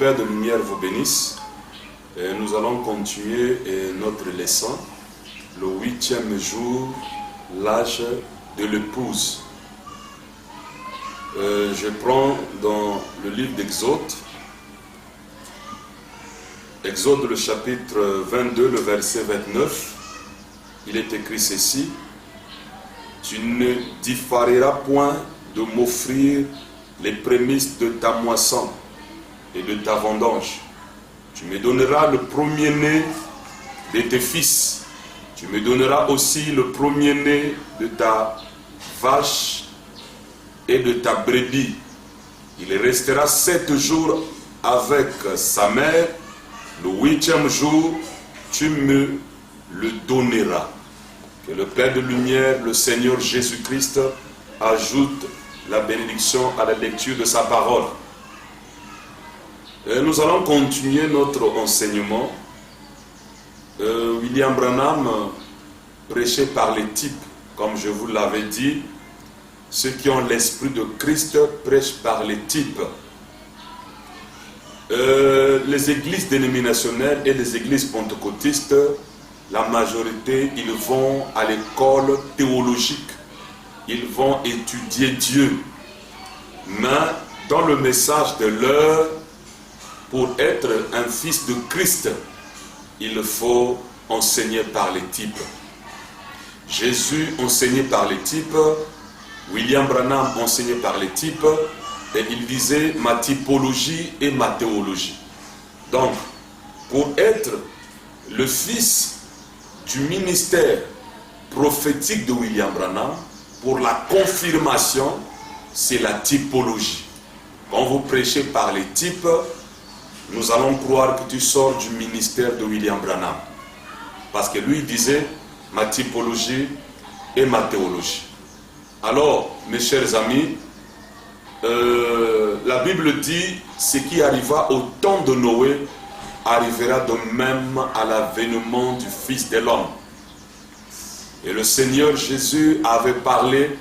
Père de lumière vous bénisse. Et nous allons continuer notre leçon, le 8e jour, l'âge de l'épouse. Je prends dans le livre d'Exode, Exode le chapitre 22, le verset 29, il est écrit ceci: tu ne différeras point de m'offrir les prémices de ta moisson et de ta vendange. Tu me donneras le premier-né de tes fils. Tu me donneras aussi le premier-né de ta vache et de ta brebis. Il restera 7 jours avec sa mère. Le 8e jour, tu me le donneras. Que le Père de lumière, le Seigneur Jésus-Christ, ajoute la bénédiction à la lecture de sa parole. Nous allons continuer notre enseignement. William Branham prêchait par les types, comme je vous l'avais dit. Ceux qui ont l'esprit de Christ prêchent par les types. Les églises dénominationnelles et les églises pentecôtistes, la majorité, ils vont à l'école théologique. Ils vont étudier Dieu. Mais dans le message de l'heure, pour être un fils de Christ, il faut enseigner par les types. Jésus enseignait par les types, William Branham enseignait par les types, et il disait ma typologie et ma théologie. Donc, pour être le fils du ministère prophétique de William Branham, pour la confirmation, c'est la typologie. Quand vous prêchez par les types, nous allons croire que tu sors du ministère de William Branham. Parce que lui disait ma typologie et ma théologie. Alors, mes chers amis, la Bible dit ce qui arriva au temps de Noé arrivera de même à l'avènement du Fils de l'homme. Et le Seigneur Jésus avait parlé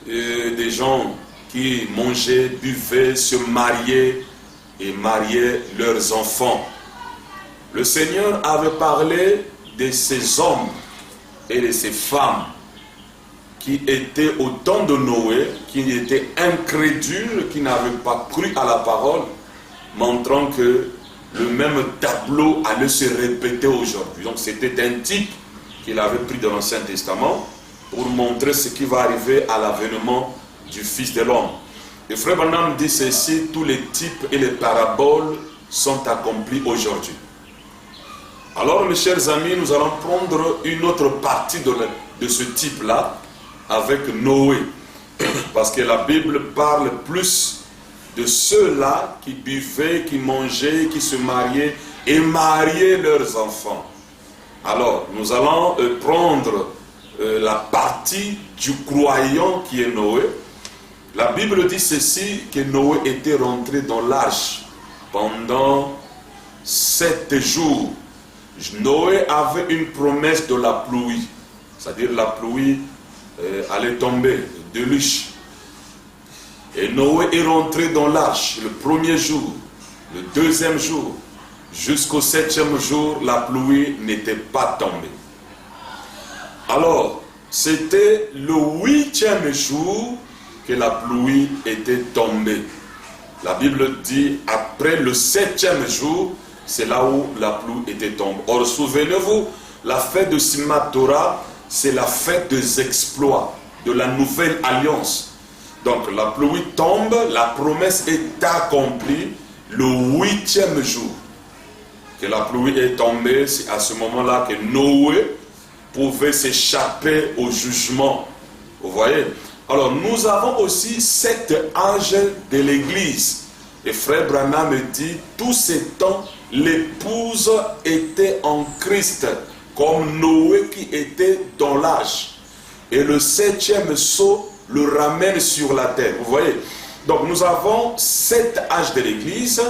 des gens qui mangeaient, buvaient, se mariaient et mariaient leurs enfants. Le Seigneur avait parlé de ces hommes et de ces femmes qui étaient au temps de Noé, qui étaient incrédules, qui n'avaient pas cru à la parole, montrant que le même tableau allait se répéter aujourd'hui. Donc c'était un type qu'il avait pris de l'Ancien Testament pour montrer ce qui va arriver à l'avènement du Fils de l'homme. Et Frère Branham dit ceci: tous les types et les paraboles sont accomplis aujourd'hui. Alors mes chers amis, nous allons prendre une autre partie de ce type-là avec Noé. Parce que la Bible parle plus de ceux-là qui buvaient, qui mangeaient, qui se mariaient et mariaient leurs enfants. Alors, nous allons prendre la partie du croyant qui est Noé. La Bible dit ceci, que Noé était rentré dans l'arche pendant 7 jours. Noé avait une promesse de la pluie, c'est-à-dire la pluie allait tomber, déluge. Et Noé est rentré dans l'arche le premier jour, le deuxième jour, jusqu'au 7e jour, la pluie n'était pas tombée. Alors, c'était le 8e jour que la pluie était tombée. La Bible dit, après le 7e jour, c'est là où la pluie était tombée. Or, souvenez-vous, la fête de Simchat Torah, c'est la fête des exploits, de la nouvelle alliance. Donc, la pluie tombe, la promesse est accomplie le 8e jour. Que la pluie est tombée, c'est à ce moment-là que Noé, pouvait s'échapper au jugement. Vous voyez? Alors nous avons aussi 7 âges de l'Église. Et frère Branham dit, tous ces temps, l'épouse était en Christ, comme Noé qui était dans l'âge. Et le 7e sceau le ramène sur la terre. Vous voyez? Donc nous avons 7 âges de l'Église.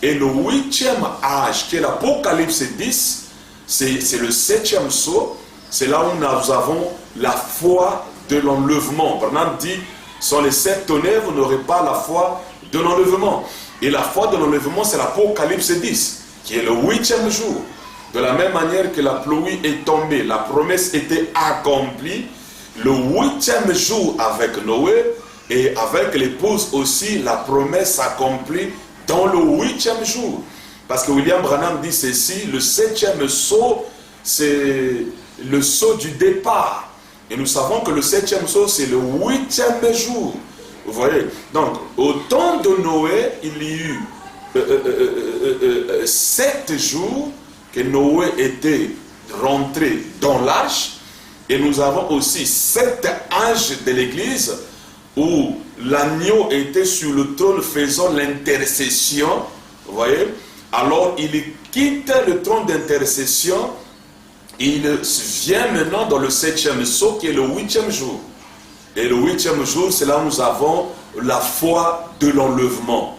Et le 8e âge, qui est l'Apocalypse 10, c'est le 7e sceau. C'est là où nous avons la foi de l'enlèvement. Branham dit, sans les 7 tonnerres, vous n'aurez pas la foi de l'enlèvement. Et la foi de l'enlèvement, c'est l'Apocalypse 10, qui est le 8e jour. De la même manière que la pluie est tombée, la promesse était accomplie, le 8e jour avec Noé, et avec l'épouse aussi, la promesse s'accomplit dans le 8e jour. Parce que William Branham dit ceci, le 7e sceau, c'est le sceau du départ. Et nous savons que le 7e sceau, c'est le 8e jour. Vous voyez? Donc, au temps de Noé, il y a eu 7 jours que Noé était rentré dans l'arche. Et nous avons aussi 7 âges de l'Église où l'agneau était sur le trône faisant l'intercession. Vous voyez? Alors, il quitte le trône d'intercession. Il vient maintenant dans le 7e sceau qui est le 8e jour. Et le 8e jour, c'est là où nous avons la foi de l'enlèvement.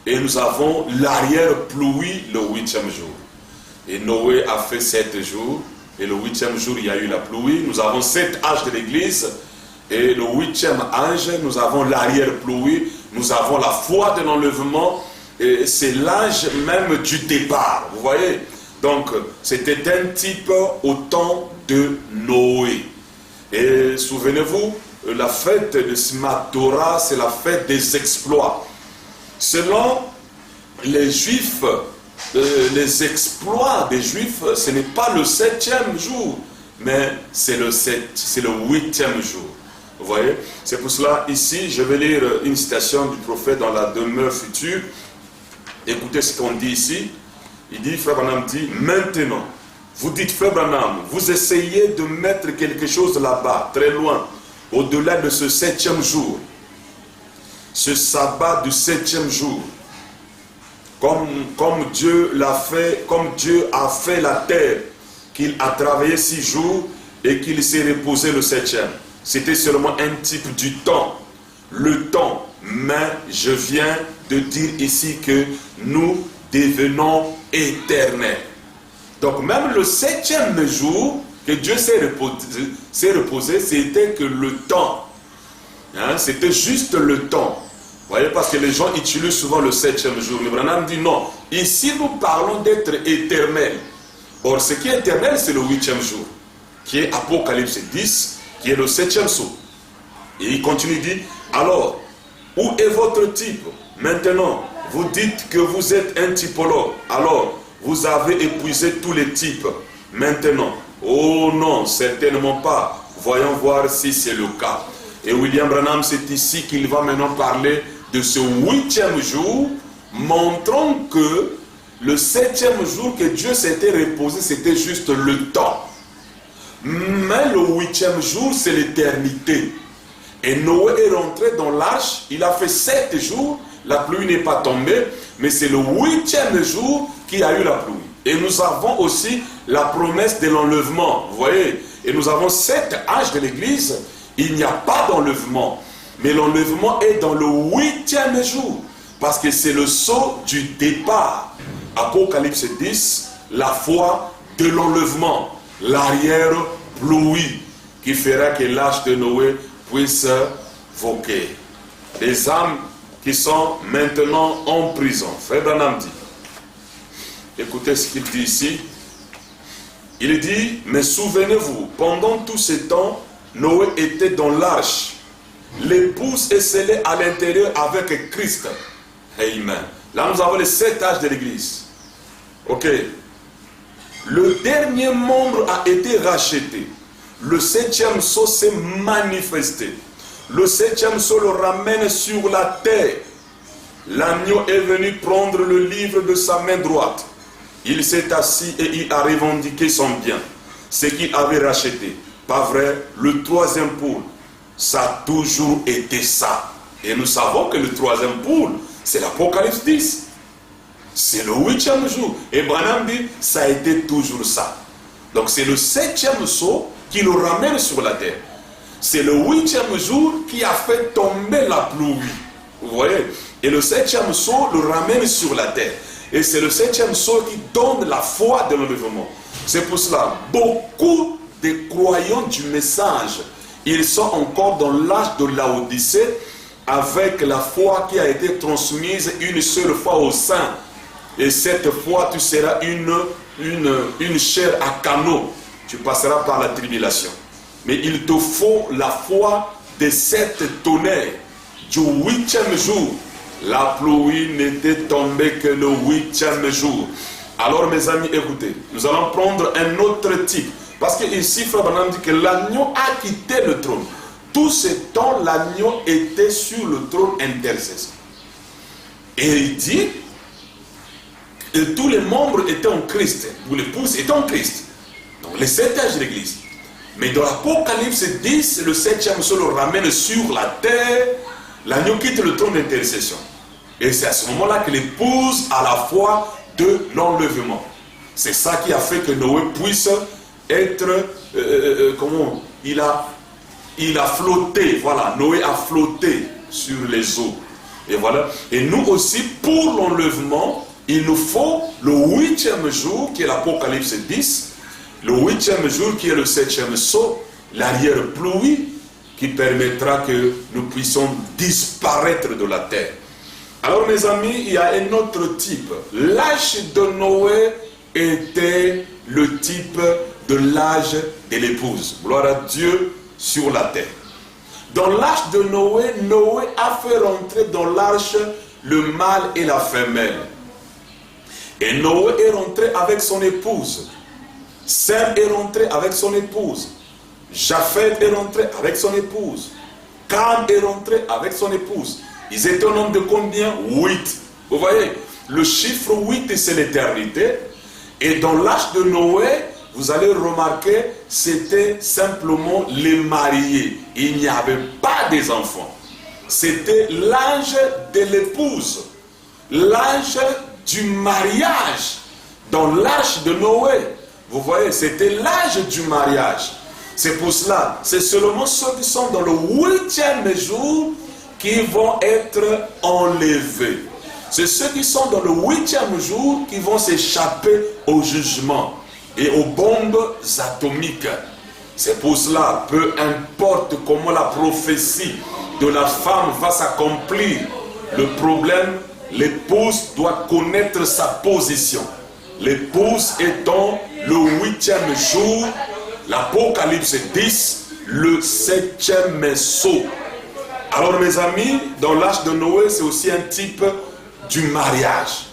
Et nous avons l'arrière-pluie le 8e jour. Et Noé a fait 7 jours. Et le 8e jour, il y a eu la pluie. Nous avons 7 âges de l'Église. Et le 8e âge, nous avons l'arrière-pluie. Nous avons la foi de l'enlèvement. Et c'est l'âge même du départ. Vous voyez? Donc, c'était un type au temps de Noé. Et souvenez-vous, la fête de Simchat Torah, c'est la fête des exploits. Selon les Juifs, les exploits des Juifs, ce n'est pas le 7e jour, mais c'est le 8e jour. Vous voyez? C'est pour cela, ici, je vais lire une citation du prophète dans la demeure future. Écoutez ce qu'on dit ici. Il dit, frère Branham dit, maintenant, vous dites, frère Branham, vous essayez de mettre quelque chose là-bas, très loin, au-delà de ce 7e jour, ce sabbat du 7e jour, comme Dieu l'a fait, comme Dieu a fait la terre, qu'il a travaillé 6 jours et qu'il s'est reposé le 7e. C'était seulement un type du temps, le temps, mais je viens de dire ici que nous devenons éternels. Donc même le 7e jour que Dieu s'est reposé, c'était que le temps. Hein, c'était juste le temps. Vous voyez, parce que les gens utilisent souvent le 7e jour. Mais Branham dit non. Ici, nous parlons d'être éternel. Or, ce qui est éternel, c'est le 8e jour, qui est Apocalypse 10, qui est le 7e sceau. Et il continue, il dit, alors, où est votre type? Maintenant, vous dites que vous êtes un typologue. Alors, vous avez épuisé tous les types. Maintenant, oh non, certainement pas. Voyons voir si c'est le cas. Et William Branham, c'est ici qu'il va maintenant parler de ce 8e jour, montrant que le 7e jour que Dieu s'était reposé, c'était juste le temps. Mais le 8e jour, c'est l'éternité. Et Noé est rentré dans l'arche, il a fait 7 jours, la pluie n'est pas tombée, mais c'est le 8e jour qu'il a eu la pluie. Et nous avons aussi la promesse de l'enlèvement, vous voyez. Et nous avons 7 âges de l'Église, il n'y a pas d'enlèvement. Mais l'enlèvement est dans le 8e jour, parce que c'est le sceau du départ. Apocalypse 10, la foi de l'enlèvement, l'arrière-pluie, qui fera que l'âge de Noé puisse voquer. Les âmes qui sont maintenant en prison. Frère Branham dit, écoutez ce qu'il dit ici. Il dit, mais souvenez-vous, pendant tout ce temps, Noé était dans l'arche. L'épouse est scellée à l'intérieur avec Christ. Amen. Là, nous avons les 7 âges de l'Église. Ok. Le dernier membre a été racheté. Le 7e sceau s'est manifesté. Le 7e sceau le ramène sur la terre. L'agneau est venu prendre le livre de sa main droite. Il s'est assis et il a revendiqué son bien. ce qu'il avait racheté. Pas vrai, le troisième pôle, ça a toujours été ça. Et nous savons que le troisième pôle, c'est l'Apocalypse 10. C'est le 8e jour. Et Branham dit, ça a été toujours ça. Donc c'est le 7e sceau qui le ramène sur la terre. C'est le 8e jour qui a fait tomber la pluie. Vous voyez? Et le 7e sceau le ramène sur la terre. Et c'est le 7e sceau qui donne la foi de l'enlèvement. C'est pour cela, beaucoup de croyants du message, ils sont encore dans l'âge de Laodicée avec la foi qui a été transmise une seule fois au sein. Et cette fois, tu seras une chair à canot. Tu passeras par la tribulation. Mais il te faut la foi de cette tonnerre. Du 8e jour, la pluie n'était tombée que le 8e jour. Alors mes amis, écoutez, nous allons prendre un autre type. Parce que ici, Frère Branham dit que l'agneau a quitté le trône. Tout ce temps, l'agneau était sur le trône intercesseur. Et il dit que tous les membres étaient en Christ. Ou l'épouse était en Christ. Donc les 7 âges de l'Église. Mais dans l'Apocalypse 10, le 7e sceau le ramène sur la terre. L'agneau quitte le trône d'intercession. Et c'est à ce moment-là que l'épouse a la foi de l'enlèvement. C'est ça qui a fait que Noé puisse être, comment il a flotté, voilà, Noé a flotté sur les eaux. Et voilà, et nous aussi, pour l'enlèvement, il nous faut le 8e jour, qui est l'Apocalypse 10, le 8e jour, qui est le 7e sceau, l'arrière-pluie, qui permettra que nous puissions disparaître de la terre. Alors mes amis, il y a un autre type. L'âge de Noé était le type de l'âge de l'épouse. Gloire à Dieu sur la terre. Dans l'âge de Noé, Noé a fait rentrer dans l'arche le mâle et la femelle. Et Noé est rentré avec son épouse. Sem est rentré avec son épouse. Japheth est rentré avec son épouse. Cam est rentré avec son épouse. Ils étaient au nombre de combien? 8. Vous voyez, le chiffre 8, c'est l'éternité. Et dans l'âge de Noé, vous allez remarquer, c'était simplement les mariés. Il n'y avait pas des enfants. C'était l'âge de l'épouse. L'âge du mariage. Dans l'âge de Noé, vous voyez, c'était l'âge du mariage. C'est pour cela, c'est seulement ceux qui sont dans le 8e jour qui vont être enlevés. C'est ceux qui sont dans le 8e jour qui vont s'échapper au jugement et aux bombes atomiques. C'est pour cela, peu importe comment la prophétie de la femme va s'accomplir, le problème, l'épouse doit connaître sa position. L'épouse étant le 8e jour, l'Apocalypse 10, le 7e sceau. Alors mes amis, dans l'âge de Noé, c'est aussi un type du mariage,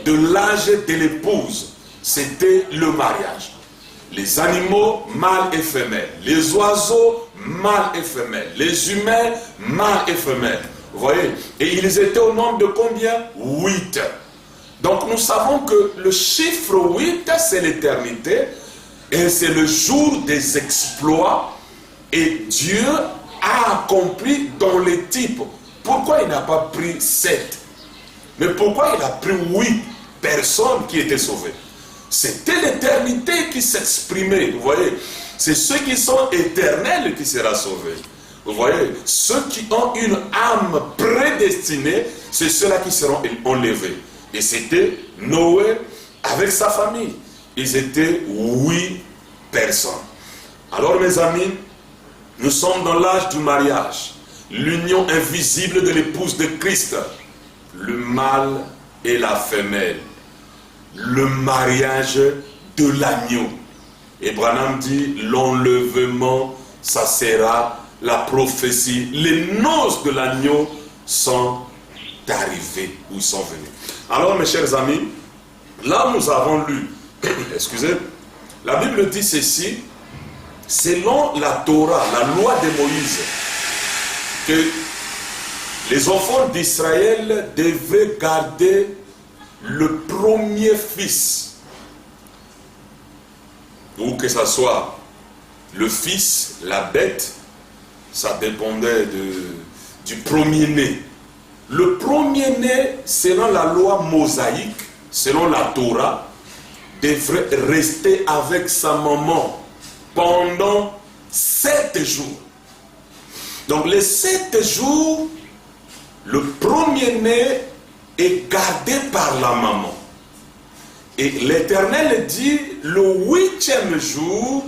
de l'âge de l'épouse. C'était le mariage. Les animaux, mâles et femelles. Les oiseaux, mâles et femelles. Les humains, mâles et femelles. Vous voyez? Et ils étaient au nombre de combien? 8. Donc nous savons que le chiffre 8, c'est l'éternité. Et c'est le jour des exploits. Et Dieu a accompli dans les types. Pourquoi il n'a pas pris 7? Mais pourquoi il a pris 8 personnes qui étaient sauvées? C'était l'éternité qui s'exprimait. Vous voyez? C'est ceux qui sont éternels qui seront sauvés. Vous voyez? Ceux qui ont une âme prédestinée, c'est ceux-là qui seront enlevés. Et c'était Noé avec sa famille. Ils étaient 8 personnes. Alors mes amis, nous sommes dans l'âge du mariage. L'union invisible de l'épouse de Christ. Le mâle et la femelle. Le mariage de l'agneau. Et Branham dit, l'enlèvement, ça sera la prophétie. Les noces de l'agneau sont arrivées, ou sont venues. Alors mes chers amis, là nous avons lu, excusez, la Bible dit ceci, selon la Torah, la loi de Moïse, que les enfants d'Israël devaient garder le premier fils ou que ce soit le fils, la bête, ça dépendait du premier-né. Le premier-né, selon la loi mosaïque, selon la Torah, devrait rester avec sa maman pendant 7 jours. Donc les 7 jours, le premier-né est gardé par la maman. Et l'Éternel dit, le 8e jour,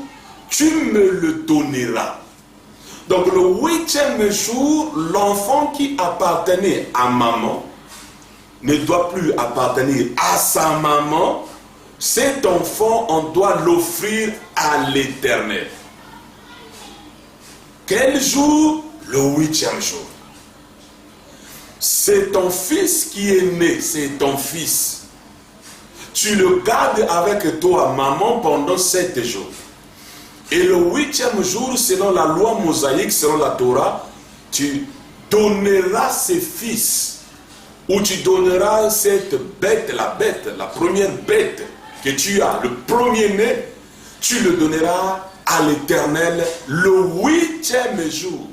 tu me le donneras. Donc le 8e jour, l'enfant qui appartenait à maman ne doit plus appartenir à sa maman. Cet enfant, on doit l'offrir à l'Éternel. Quel jour? Le 8e jour. C'est ton fils qui est né, c'est ton fils. Tu le gardes avec toi, maman, pendant 7 jours. Et le 8e jour, selon la loi mosaïque, selon la Torah, tu donneras ses fils. Ou tu donneras cette bête, la première bête que tu as, le premier-né, tu le donneras à l'Éternel le 8e jour.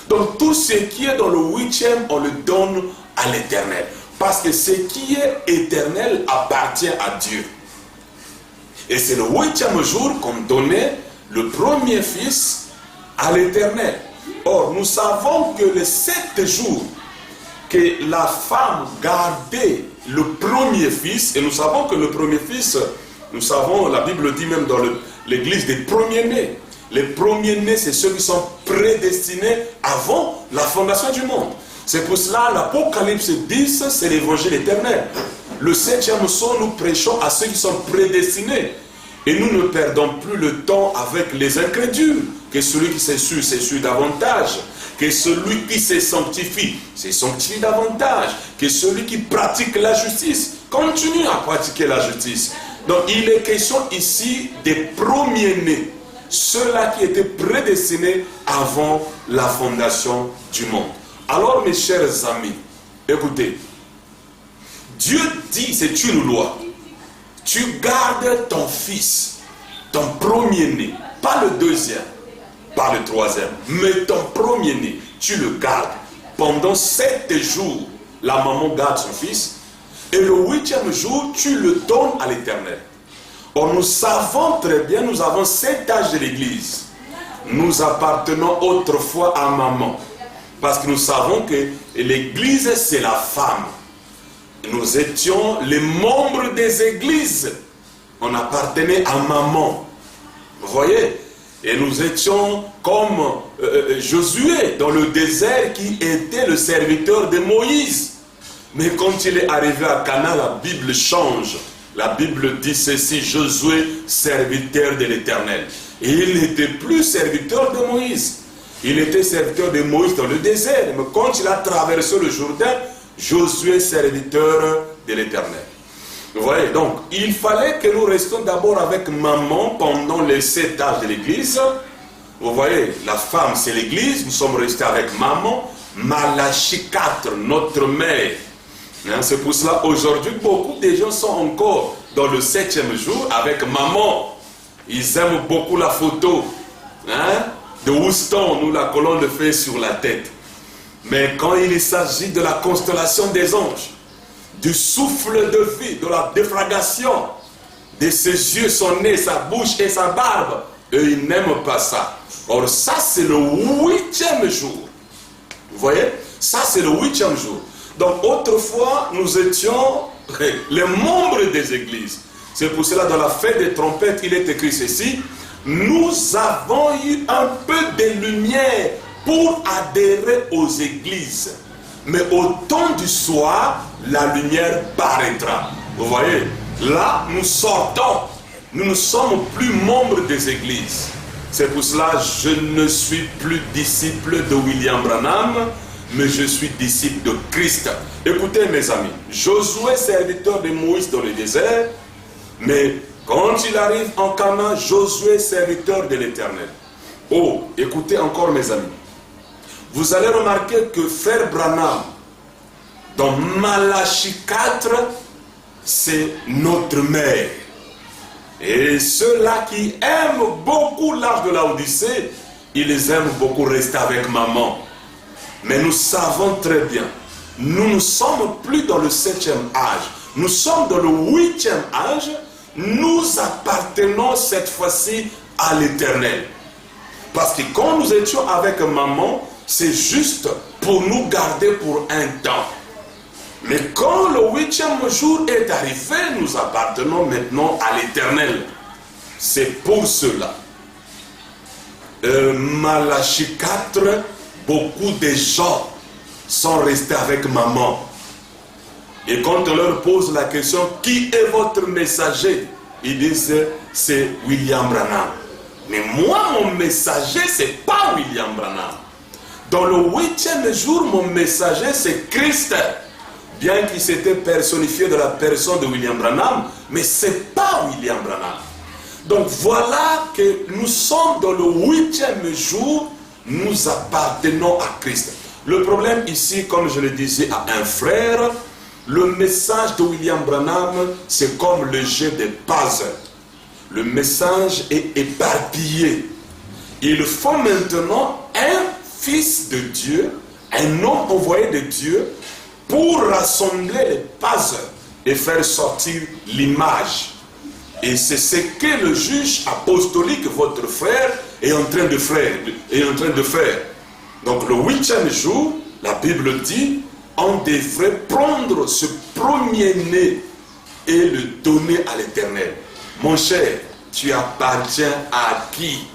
Donc tout ce qui est dans le 8e, on le donne à l'Éternel. Parce que ce qui est éternel appartient à Dieu. Et c'est le 8e jour qu'on donnait le premier fils à l'Éternel. Or, nous savons que les 7 jours que la femme gardait le premier fils, et nous savons que le premier fils, nous savons, la Bible dit même dans l'église des premiers-nés. Les premiers-nés, c'est ceux qui sont prédestinés avant la fondation du monde. C'est pour cela l'Apocalypse 10, c'est l'évangile éternel. Le 7e son, nous prêchons à ceux qui sont prédestinés. Et nous ne perdons plus le temps avec les incrédules. Que celui qui s'essuie davantage. Que celui qui se sanctifie davantage. Que celui qui pratique la justice continue à pratiquer la justice. Donc il est question ici des premiers-nés. Ceux-là qui étaient prédestinés avant la fondation du monde. Alors mes chers amis, écoutez, Dieu dit, c'est une loi, tu gardes ton fils, ton premier-né, pas le deuxième, pas le troisième, mais ton premier-né, tu le gardes pendant 7 jours. La maman garde son fils et le 8e jour, tu le donnes à l'Éternel. Or, nous savons très bien, nous avons 7 âges de l'Église. Nous appartenons autrefois à maman. Parce que nous savons que l'Église, c'est la femme. Nous étions les membres des églises. On appartenait à maman. Vous voyez? Et nous étions comme Josué dans le désert qui était le serviteur de Moïse. Mais quand il est arrivé à Canaan, la Bible change. La Bible dit ceci, Josué, serviteur de l'Éternel. Et il n'était plus serviteur de Moïse. Il était serviteur de Moïse dans le désert. Mais quand il a traversé le Jourdain, Josué, serviteur de l'Éternel. Vous voyez, donc, il fallait que nous restions d'abord avec maman pendant les 7 âges de l'Église. Vous voyez, la femme, c'est l'Église. Nous sommes restés avec maman. Malachie 4, notre mère. C'est pour cela, aujourd'hui, beaucoup de gens sont encore dans le 7e jour avec maman. Ils aiment beaucoup la photo de Houston, où la colonne de feu sur la tête. Mais quand il s'agit de la constellation des anges, du souffle de vie, de la défragration, de ses yeux, son nez, sa bouche et sa barbe, eux, ils n'aiment pas ça. Or, ça, c'est le 8e jour. Vous voyez? Ça, c'est le 8e jour. Donc, autrefois, nous étions les membres des églises. C'est pour cela, dans la fête des trompettes, il est écrit ceci. Nous avons eu un peu de lumière pour adhérer aux églises. Mais au temps du soir, la lumière paraîtra. Vous voyez, là, nous sortons. Nous ne sommes plus membres des églises. C'est pour cela que je ne suis plus disciple de William Branham, mais je suis disciple de Christ. Écoutez mes amis, Josué, serviteur de Moïse dans le désert, mais quand il arrive en Canaan, Josué, serviteur de l'Éternel. Oh, écoutez encore mes amis. Vous allez remarquer que frère Branham, dans Malachie 4, c'est notre mère. Et ceux-là qui aiment beaucoup l'âge de l'Odyssée, ils aiment beaucoup rester avec maman. Mais nous savons très bien, nous ne sommes plus dans le 7e âge. Nous sommes dans le 8e âge. Nous appartenons cette fois-ci à l'Éternel. Parce que quand nous étions avec maman, c'est juste pour nous garder pour un temps. Mais quand le 8e jour est arrivé, nous appartenons maintenant à l'Éternel. C'est pour cela. Malachie 4, beaucoup de gens sont restés avec maman. Et quand on leur pose la question, qui est votre messager? Ils disent, c'est William Branham. Mais moi, mon messager, c'est pas William Branham. Dans le 8e jour, mon messager, c'est Christ. Bien qu'il s'était personnifié de la personne de William Branham, mais c'est pas William Branham. Donc voilà que nous sommes dans le 8e jour, nous appartenons à Christ. Le problème ici, comme je le disais à un frère, le message de William Branham, c'est comme le jeu des puzzles. Le message est éparpillé. Il faut maintenant un fils de Dieu, un homme envoyé de Dieu, pour rassembler les puzzles et faire sortir l'image. Et c'est ce que le juge apostolique, votre frère, est en train de faire. Donc le 8e jour, la Bible dit, on devrait prendre ce premier-né et le donner à l'Éternel. Mon cher, tu appartiens à qui?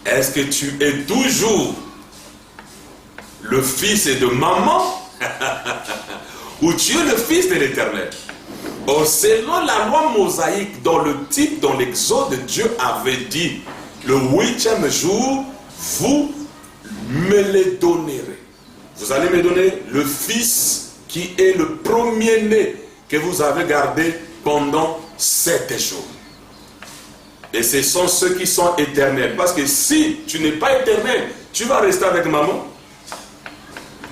Est-ce que tu es toujours le fils de maman ou tu es le fils de l'Éternel? Or, selon la loi mosaïque, dans le type, dans l'Exode, Dieu avait dit, le 8e jour, vous me les donnerez. Vous allez me donner le fils qui est le premier-né que vous avez gardé pendant 7 jours. Et ce sont ceux qui sont éternels. Parce que si tu n'es pas éternel, tu vas rester avec maman.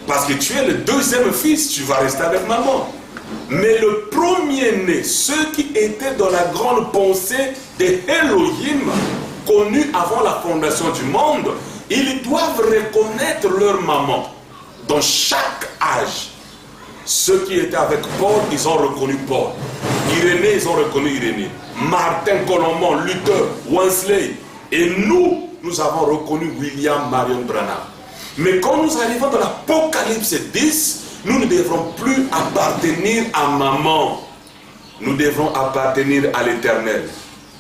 Parce que tu es le deuxième fils, tu vas rester avec maman. Mais le premier-né, ceux qui étaient dans la grande pensée de Elohim, connus avant la fondation du monde, ils doivent reconnaître leur maman. Dans chaque âge, ceux qui étaient avec Paul, ils ont reconnu Paul. Irénée, ils ont reconnu Irénée. Martin, Colomban, Luther, Wesley. Et nous, nous avons reconnu William Marion Branham. Mais quand nous arrivons dans l'Apocalypse 10, nous ne devrons plus appartenir à maman. Nous devrons appartenir à l'Éternel.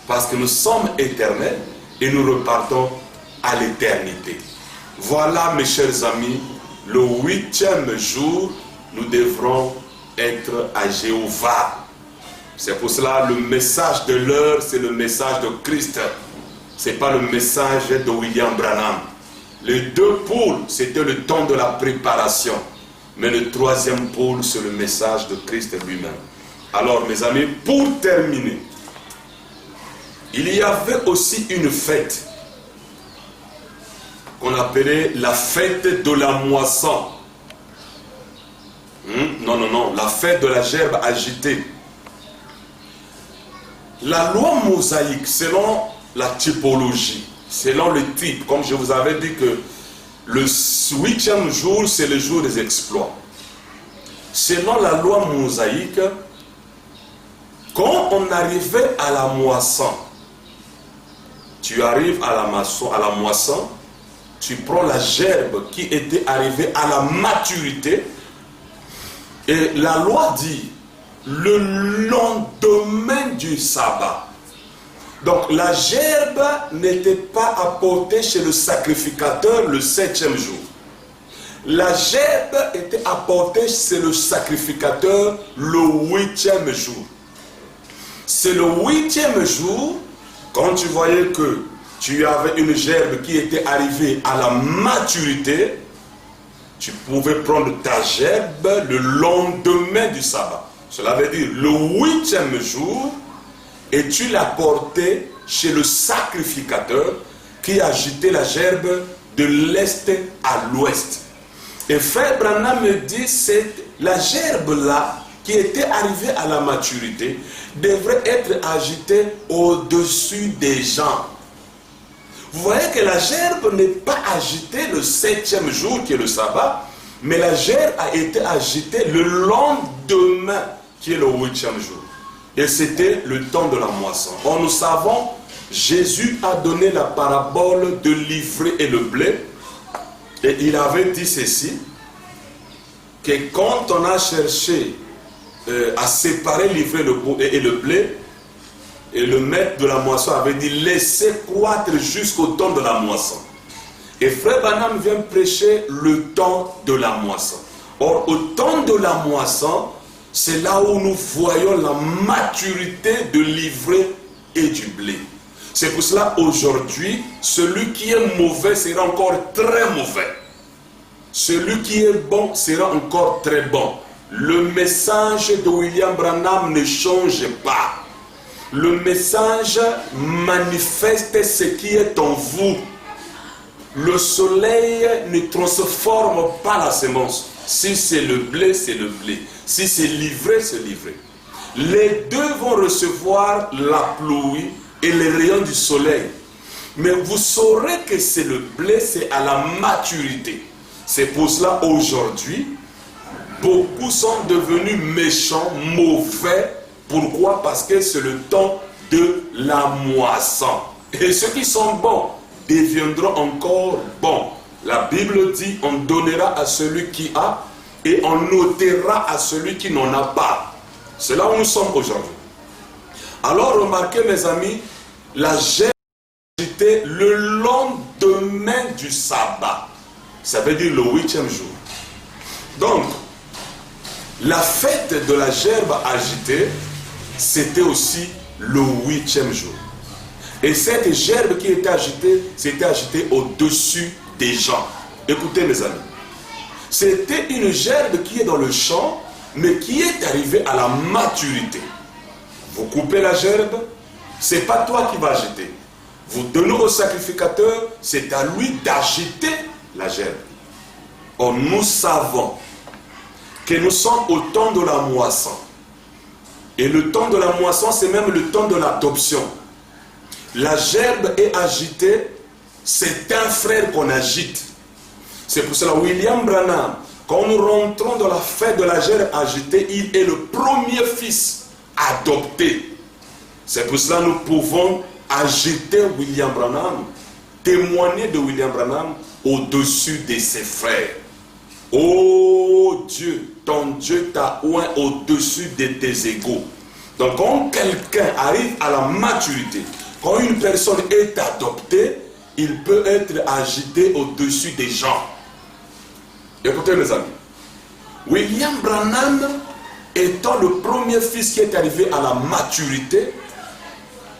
Parce que nous sommes éternels et nous repartons à l'éternité. Voilà, mes chers amis, le 8e jour, nous devrons être à Jéhovah. C'est pour cela le message de l'heure, c'est le message de Christ. Ce n'est pas le message de William Branham. Les 2 pôles, c'était le temps de la préparation. Mais le 3e pôle, c'est le message de Christ lui-même. Alors, mes amis, pour terminer, il y avait aussi une fête qu'on appelait la fête de la moisson. Non, la fête de la gerbe agitée. La loi mosaïque, selon la typologie, selon le type, comme je vous avais dit que le 8e jour, c'est le jour des exploits. Selon la loi mosaïque, quand on arrivait à la moisson, tu arrives à la moisson, tu prends la gerbe qui était arrivée à la maturité, et la loi dit, le lendemain du sabbat. Donc la gerbe n'était pas apportée chez le sacrificateur le 7e jour. La gerbe était apportée chez le sacrificateur le 8e jour. C'est le 8e jour, quand tu voyais que tu avais une gerbe qui était arrivée à la maturité, tu pouvais prendre ta gerbe le lendemain du sabbat. Cela veut dire le 8e jour, et tu l'as porté chez le sacrificateur qui agitait la gerbe de l'est à l'ouest. Et frère Branham me dit, la gerbe là qui était arrivé à la maturité devrait être agité au-dessus des gens. Vous voyez que la gerbe n'est pas agitée le 7e jour qui est le sabbat, mais la gerbe a été agitée le lendemain qui est le 8e jour. Et c'était le temps de la moisson. Or nous savons, Jésus a donné la parabole de l'ivraie et le blé. Et il avait dit ceci, que quand on a cherché à séparer l'ivraie et le blé, et le maître de la moisson avait dit, laissez croître jusqu'au temps de la moisson. Et Frère Branham vient prêcher le temps de la moisson. Or, au temps de la moisson, c'est là où nous voyons la maturité de l'ivraie et du blé. C'est pour cela, aujourd'hui, celui qui est mauvais sera encore très mauvais. Celui qui est bon sera encore très bon. Le message de William Branham ne change pas. Le message manifeste ce qui est en vous. Le soleil ne transforme pas la semence. Si c'est le blé, c'est le blé. Si c'est l'ivraie, c'est l'ivraie. Les deux vont recevoir la pluie et les rayons du soleil. Mais vous saurez que c'est le blé, c'est à la maturité. C'est pour cela aujourd'hui, beaucoup sont devenus méchants, mauvais. Pourquoi? Parce que c'est le temps de la moisson. Et ceux qui sont bons deviendront encore bons. La Bible dit, on donnera à celui qui a et on ôtera à celui qui n'en a pas. C'est là où nous sommes aujourd'hui. Alors remarquez mes amis, la gerbe agitée le lendemain du sabbat. Ça veut dire le 8e jour. Donc, la fête de la gerbe agitée, c'était aussi le 8e jour. Et cette gerbe qui était agitée, c'était agitée au-dessus des gens. Écoutez mes amis, c'était une gerbe qui est dans le champ, mais qui est arrivée à la maturité. Vous coupez la gerbe, ce n'est pas toi qui vas agiter. Vous donnez au sacrificateur, c'est à lui d'agiter la gerbe. Or, nous savons que nous sommes au temps de la moisson. Et le temps de la moisson, c'est même le temps de l'adoption. La gerbe est agitée, c'est un frère qu'on agite. C'est pour cela, William Branham, quand nous rentrons dans la fête de la gerbe agitée, il est le premier fils adopté. C'est pour cela que nous pouvons agiter William Branham, témoigner de William Branham au-dessus de ses frères. Oh Dieu, ton Dieu t'a oint au-dessus de tes égaux. Donc quand quelqu'un arrive à la maturité, quand une personne est adoptée, il peut être agité au-dessus des gens. Écoutez mes amis, William Branham étant le premier fils qui est arrivé à la maturité,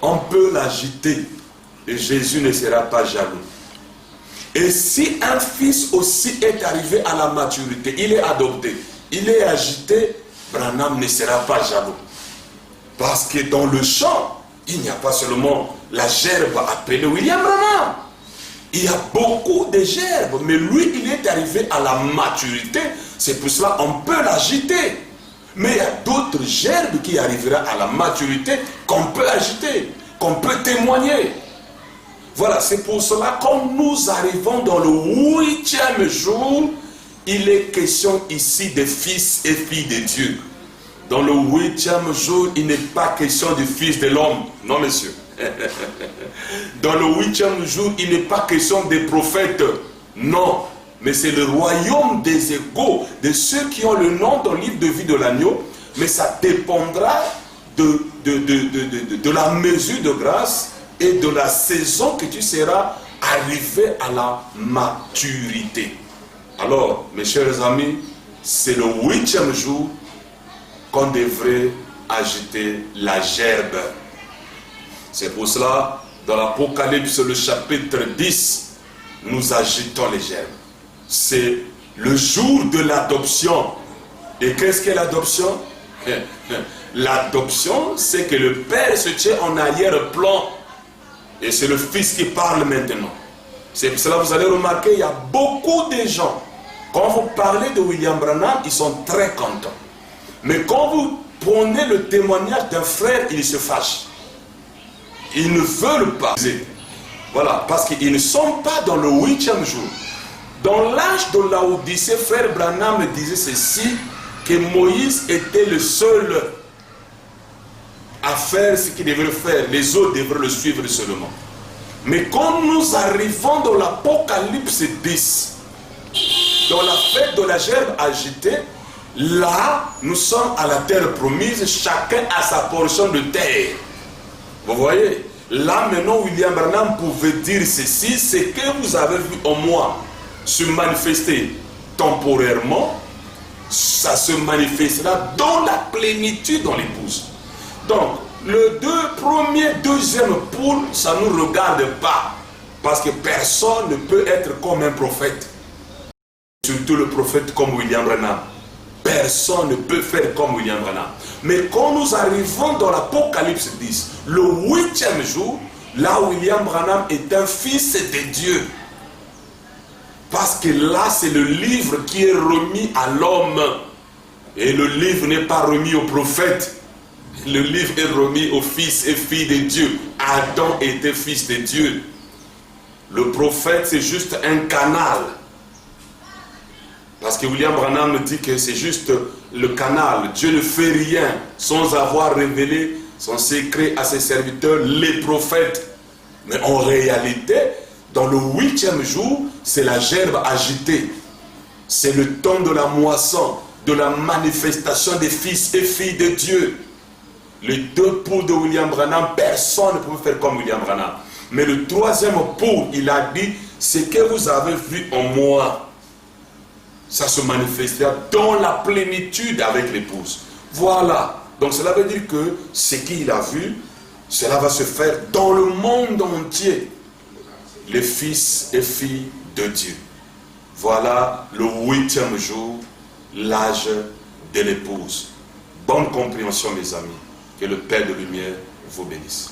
on peut l'agiter et Jésus ne sera pas jaloux. Et si un fils aussi est arrivé à la maturité, il est adopté, il est agité, Branham ne sera pas jaloux. Parce que dans le champ, il n'y a pas seulement la gerbe appelée William Branham. Il y a beaucoup de gerbes, mais lui, il est arrivé à la maturité. C'est pour cela qu'on peut l'agiter. Mais il y a d'autres gerbes qui arriveront à la maturité qu'on peut agiter, qu'on peut témoigner. Voilà, c'est pour cela que quand nous arrivons dans le 8e jour, il est question ici des fils et filles de Dieu. Dans le 8e jour, il n'est pas question du fils de l'homme. Non, monsieur. Dans le 8e jour, il n'est pas question des prophètes. Non. Mais c'est le royaume des égaux, de ceux qui ont le nom dans le livre de vie de l'agneau. Mais ça dépendra de la mesure de grâce et de la saison que tu seras arrivé à la maturité. Alors, mes chers amis, c'est le 8e jour qu'on devrait agiter la gerbe. C'est pour cela, dans l'Apocalypse, le chapitre 10, nous agitons les gerbes. C'est le jour de l'adoption. Et qu'est-ce qu'est l'adoption? L'adoption, c'est que le Père se tient en arrière-plan. Et c'est le Fils qui parle maintenant. C'est pour cela que vous allez remarquer, il y a beaucoup de gens, quand vous parlez de William Branham, ils sont très contents. Mais quand vous prenez le témoignage d'un frère, il se fâche. Ils ne veulent pas. Voilà, parce qu'ils ne sont pas dans le 8e jour. Dans l'âge de Laodicée, frère Branham disait ceci, que Moïse était le seul à faire ce qu'il devait faire. Les autres devraient le suivre seulement. Mais quand nous arrivons dans l'Apocalypse 10, dans la fête de la gerbe agitée, là, nous sommes à la terre promise, chacun a sa portion de terre. Vous voyez? Là, maintenant, William Branham pouvait dire ceci, c'est que vous avez vu en moi se manifester temporairement, ça se manifestera dans la plénitude dans l'épouse. Donc, le deuxième poule, ça ne nous regarde pas, parce que personne ne peut être comme un prophète. Surtout le prophète comme William Branham. Personne ne peut faire comme William Branham. Mais quand nous arrivons dans l'Apocalypse 10, le 8e jour, là William Branham est un fils de Dieu. Parce que là, c'est le livre qui est remis à l'homme. Et le livre n'est pas remis au prophète. Le livre est remis aux fils et filles de Dieu. Adam était fils de Dieu. Le prophète, c'est juste un canal. Parce que William Branham dit que c'est juste le canal. Dieu ne fait rien sans avoir révélé son secret à ses serviteurs, les prophètes. Mais en réalité, dans le 8e jour, c'est la gerbe agitée. C'est le temps de la moisson, de la manifestation des fils et filles de Dieu. Les deux poules de William Branham, personne ne pouvait faire comme William Branham. Mais le troisième poule, il a dit, ce que vous avez vu en moi, ça se manifestera dans la plénitude avec l'épouse. Voilà. Donc cela veut dire que ce qu'il a vu, cela va se faire dans le monde entier. Les fils et filles de Dieu. Voilà le 8e jour, l'âge de l'épouse. Bonne compréhension, mes amis. Que le Père de lumière vous bénisse.